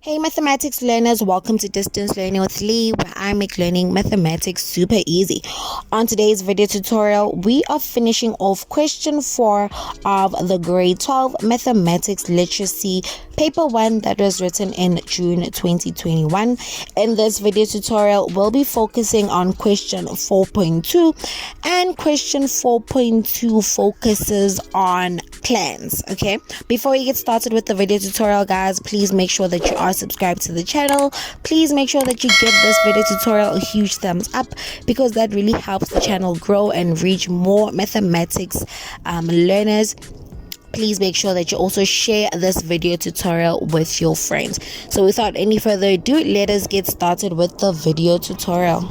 Hey mathematics learners, welcome to Distance Learning with Lee, where I make learning mathematics super easy. On today's video tutorial, we are finishing off question 4 of the grade 12 mathematics literacy paper 1 that was written in June 2021. In this video tutorial, we'll be focusing on question 4.2, and question 4.2 focuses on plans. Okay, before we get started with the video tutorial, guys, please make sure that you are subscribed to the channel. Please make sure that you give this video tutorial a huge thumbs up, because that really helps the channel grow and reach more mathematics learners. Please make sure that you also share this video tutorial with your friends. So without any further ado, let us get started with the video tutorial.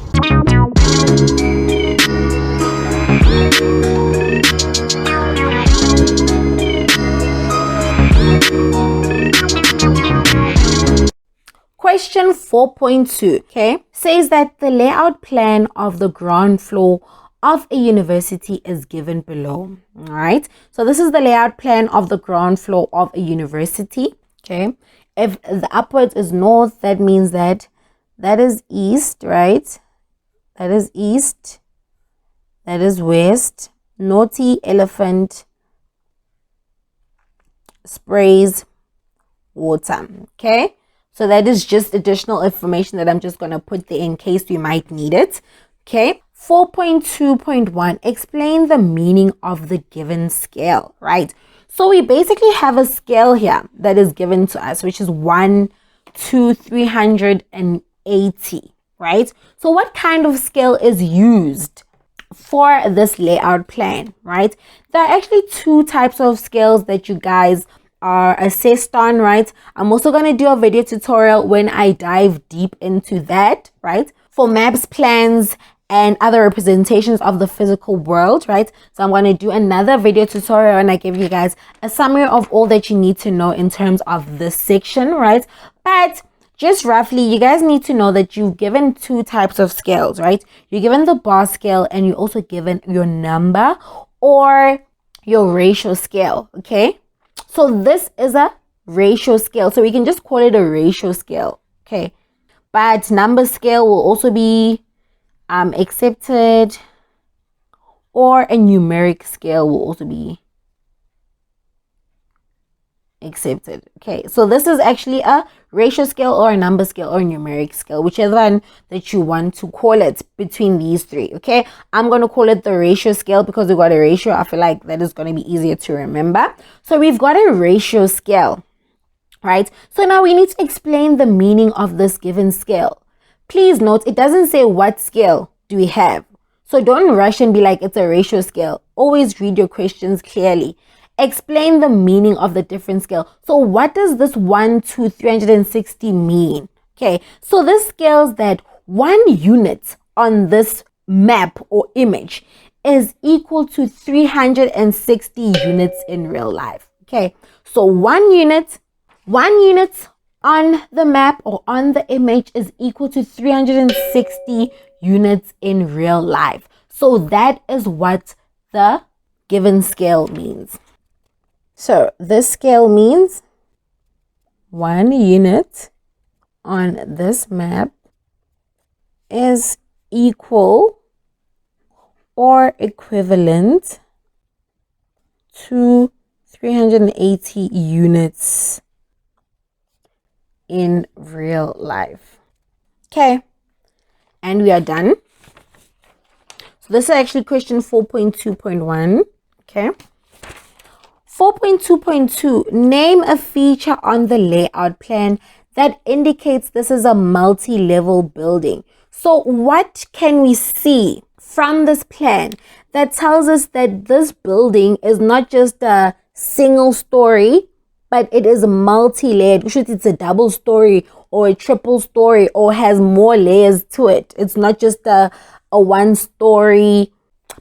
Question 4.2, okay, says that the layout plan of the ground floor of a university is given below. All right, so this is the layout plan of the ground floor of a university. Okay, if the upwards is north, that means that is east, right? That is east. That is west. Naughty elephant sprays water. Okay, so that is just additional information that I'm just going to put there in case we might need it. Okay, 4.2.1, explain the meaning of the given scale, right? So we basically have a scale here that is given to us, which is 1 to 380, right? So what kind of scale is used for this layout plan, right? There are actually two types of scales that you guys are assessed on, right? I'm also going to do a video tutorial when I dive deep into that, right? For maps, plans, and other representations of the physical world, right? So I'm going to do another video tutorial and I give you guys a summary of all that you need to know in terms of this section, right? But just roughly, you guys need to know that you've given two types of scales, right? You're given the bar scale and you're also given your number or your ratio scale, okay? So this is a ratio scale. So we can just call it a ratio scale, okay? But number scale will also be accepted, or a numeric scale will also be accepted. Okay, so this is actually a ratio scale or a number scale or a numeric scale, whichever one that you want to call it between these three. Okay, I'm going to call it the ratio scale because we got a ratio. I feel like that is going to be easier to remember. So we've got a ratio scale, right? So now we need to explain the meaning of this given scale. Please note, it doesn't say what scale do we have. So don't rush and be like, it's a ratio scale. Always read your questions clearly. Explain the meaning of the different scale. So what does this 1 to 360 mean? Okay, so this scales that 1 unit on this map or image is equal to 360 units in real life. Okay, so 1 unit on the map or on the image is equal to 360 units in real life. So that is what the given scale means. So this scale means 1 unit on this map is equal or equivalent to 380 units in real life. Okay, and we are done. So this is actually question 4.2.1. okay, 4.2.2, name a feature on the layout plan that indicates this is a multi-level building. So what can we see from this plan that tells us that this building is not just a single story, but it is multi-layered, which it's a double story or a triple story or has more layers to it. It's not just a one-story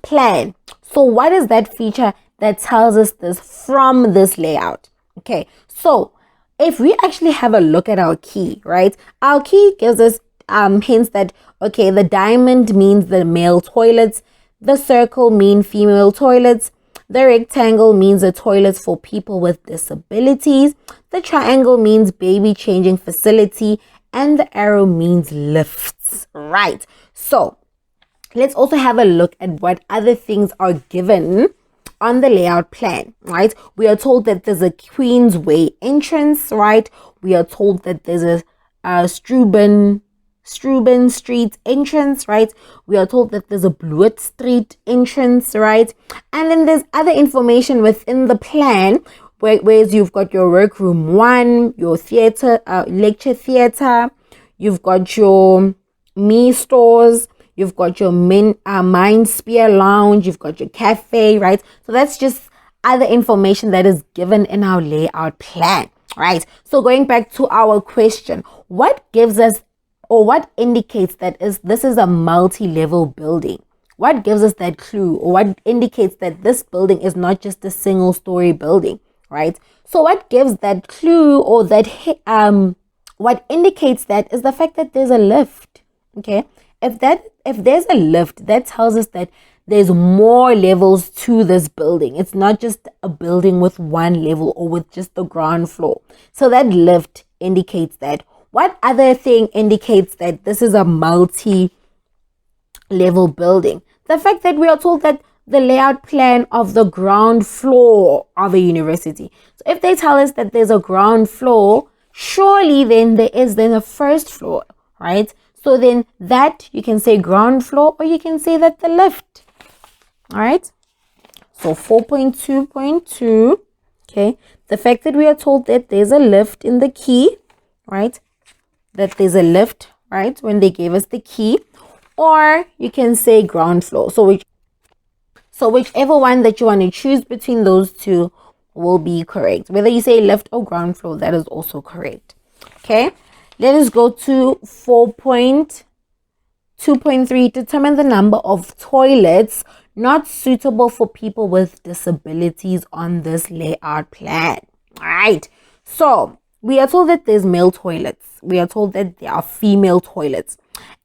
plan. So what is that feature that tells us this from this layout? Okay, so if we actually have a look at our key, right? Our key gives us hints that, okay, the diamond means the male toilets, the circle mean female toilets, The rectangle means the toilets for people with disabilities. The triangle means baby changing facility. And the arrow means lifts, right? So let's also have a look at what other things are given on the layout plan, right? We are told that there's a Queensway entrance, right? We are told that there's a Strubben Street entrance, right? We are told that there's a Bloot Street entrance, right? And then there's other information within the plan, whereas you've got your workroom 1, your theater, lecture theater, you've got your me stores, you've got your Mindsphere lounge, you've got your cafe, right? So that's just other information that is given in our layout plan, right? So going back to our question, what gives us, or what indicates that this is a multi-level building? What gives us that clue, or what indicates that this building is not just a single story building, right? So what gives that clue, or that what indicates that is the fact that there's a lift. Okay, if there's a lift, that tells us that there's more levels to this building. It's not just a building with one level or with just the ground floor. So that lift indicates that. What other thing indicates that this is a multi-level building? The fact that we are told that the layout plan of the ground floor of a university. So if they tell us that there's a ground floor, surely then there is then a first floor, right? So then that you can say ground floor, or you can say that the lift. All right. So 4.2.2. Okay. The fact that we are told that there's a lift in the key, right? That there's a lift, right? When they gave us the key, or you can say ground floor. So whichever one that you want to choose between those two will be correct. Whether you say lift or ground floor, that is also correct. Okay. Let us go to 4.2.3. Determine the number of toilets not suitable for people with disabilities on this layout plan. All right. So we are told that there's male toilets. We are told that there are female toilets.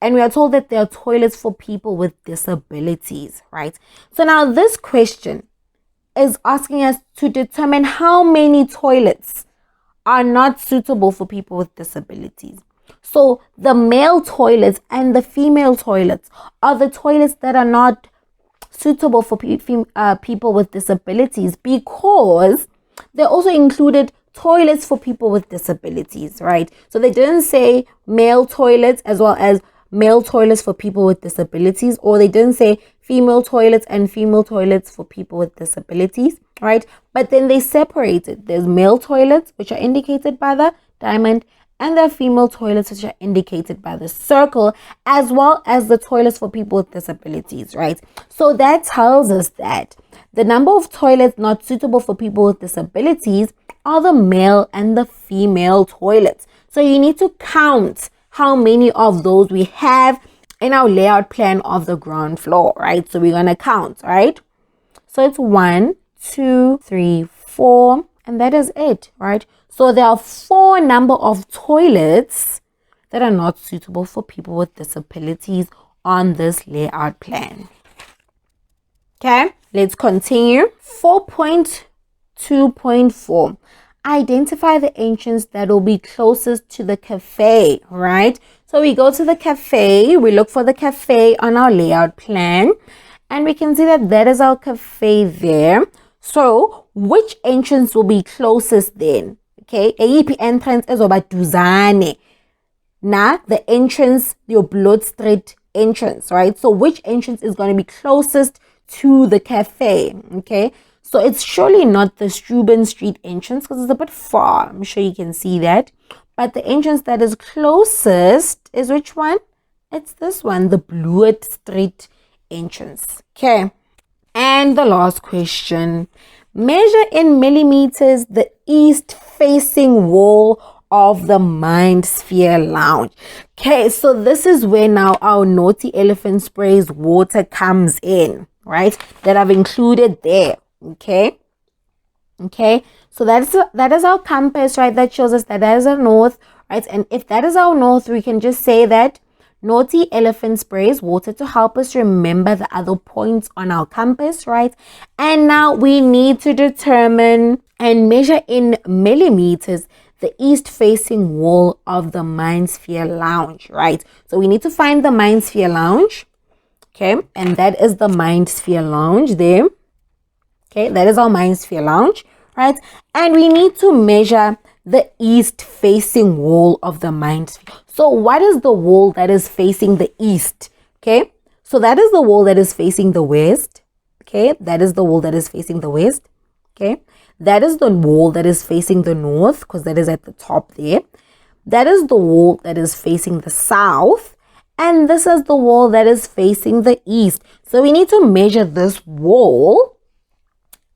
And we are told that there are toilets for people with disabilities, right? So now this question is asking us to determine how many toilets are not suitable for people with disabilities. So the male toilets and the female toilets are the toilets that are not suitable for people with disabilities, because they also included toilets for people with disabilities, right? So they didn't say male toilets as well as male toilets for people with disabilities, or they didn't say female toilets and female toilets for people with disabilities, right? But then they separated. There's male toilets, which are indicated by the diamond, and there are female toilets, which are indicated by the circle, as well as the toilets for people with disabilities, right? So that tells us that the number of toilets not suitable for people with disabilities are the male and the female toilets. So you need to count how many of those we have in our layout plan of the ground floor, right? So we're going to count, right? So it's 1, 2, 3, 4, and that is it, right? So there are 4 number of toilets that are not suitable for people with disabilities on this layout plan. Okay, let's continue. 4.2.4. Identify the entrance that will be closest to the cafe, right? So we go to the cafe, we look for the cafe on our layout plan, and we can see that that is our cafe there. So which entrance will be closest then? Okay, AEP entrance is over duzane. Now the entrance, your Bloot Street entrance, right? So which entrance is going to be closest to the cafe? Okay, so it's surely not the Strubben Street entrance, because it's a bit far. I'm sure you can see that. But the entrance that is closest is which one? It's this one, the Bloot Street entrance. Okay. And the last question. Measure in millimeters the east-facing wall of the Mindsphere lounge. Okay, so this is where now our Naughty Elephant Sprays water comes in, right? That I've included there. Okay. So that is our compass, right? That shows us that is our north, right? And if that is our north, we can just say that Naughty Elephant sprays water to help us remember the other points on our compass, right? And now we need to determine and measure in millimeters the east-facing wall of the MindSphere Lounge, right? So we need to find the MindSphere Lounge, okay? And that is the MindSphere Lounge there. Okay, that is our MindSphere Lounge, right? And we need to measure the east-facing wall of the MindSphere. So what is the wall that is facing the east? Okay, so that is the wall that is facing the west. Okay, that is the wall that is facing the west. Okay, that is the wall that is facing the north, because that is at the top there. That is the wall that is facing the south. And this is the wall that is facing the east. So we need to measure this wall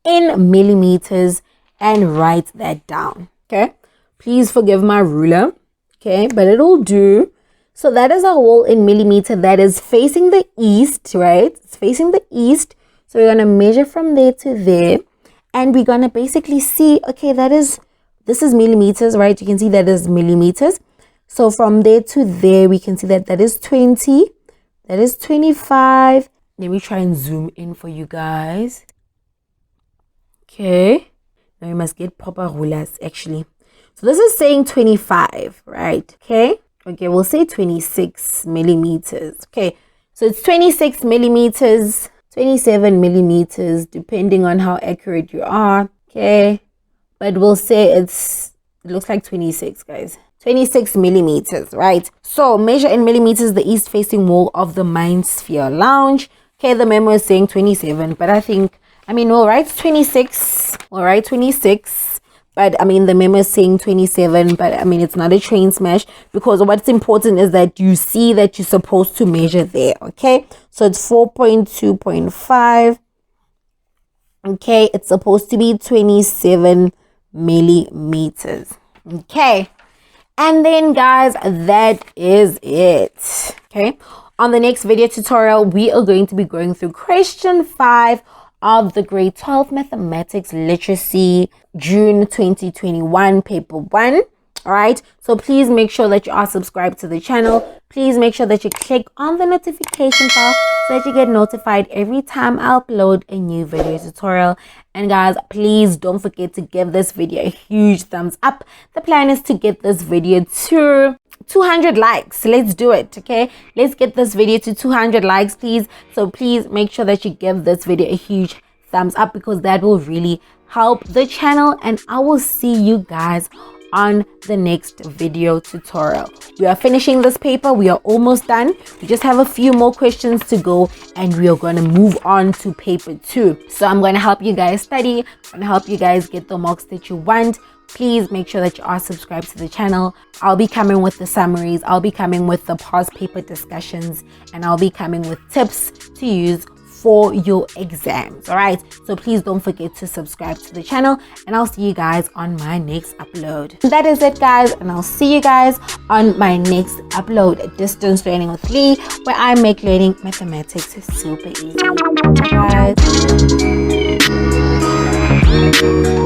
in millimeters and write that down. Okay, please forgive my ruler. Okay, but it'll do. So that is our wall in millimeter that is facing the east, right? It's facing the east. So we're going to measure from there to there. And we're going to basically see, okay, this is millimeters, right? You can see that is millimeters. So from there to there, we can see that that is 20. That is 25. Let me try and zoom in for you guys. Okay. Now we must get proper rulers, actually. So this is saying 25, right? Okay. Okay, we'll say 26 millimeters. Okay. So it's 26 millimeters, 27 millimeters, depending on how accurate you are. Okay. But we'll say it looks like 26, guys. 26 millimeters, right? So measure in millimeters the east facing wall of the MindSphere Lounge. Okay, the memo is saying 27, but we'll write 26. We'll write 26. But the memo is saying 27, but it's not a train smash, because what's important is that you see that you're supposed to measure there. Okay, so it's 4.2.5. Okay, it's supposed to be 27 millimeters. Okay, and then guys, that is it. Okay, on the next video tutorial, we are going to be going through question 5 of the grade 12 mathematics literacy June 2021 paper 1. All right, so please make sure that you are subscribed to the channel. Please make sure that you click on the notification bell so that you get notified every time I upload a new video tutorial. And guys, please don't forget to give this video a huge thumbs up. The plan is to get this video to 200 likes. Let's do it. Okay, let's get this video to 200 likes, please. So please make sure that you give this video a huge thumbs up, because that will really help the channel. And I will see you guys on the next video tutorial. We are finishing this paper. We are almost done. We just have a few more questions to go, and we are going to move on to paper 2. So I'm going to help you guys study and help you guys get the marks that you want. Please make sure that you are subscribed to the channel. I'll be coming with the summaries, I'll be coming with the past paper discussions, and I'll be coming with tips to use for your exams. All right, so please don't forget to subscribe to the channel, and I'll see you guys on my next upload. That is it, guys, and I'll see you guys on my next upload, Distance Learning with Lee, where I make learning mathematics super easy. Bye, guys.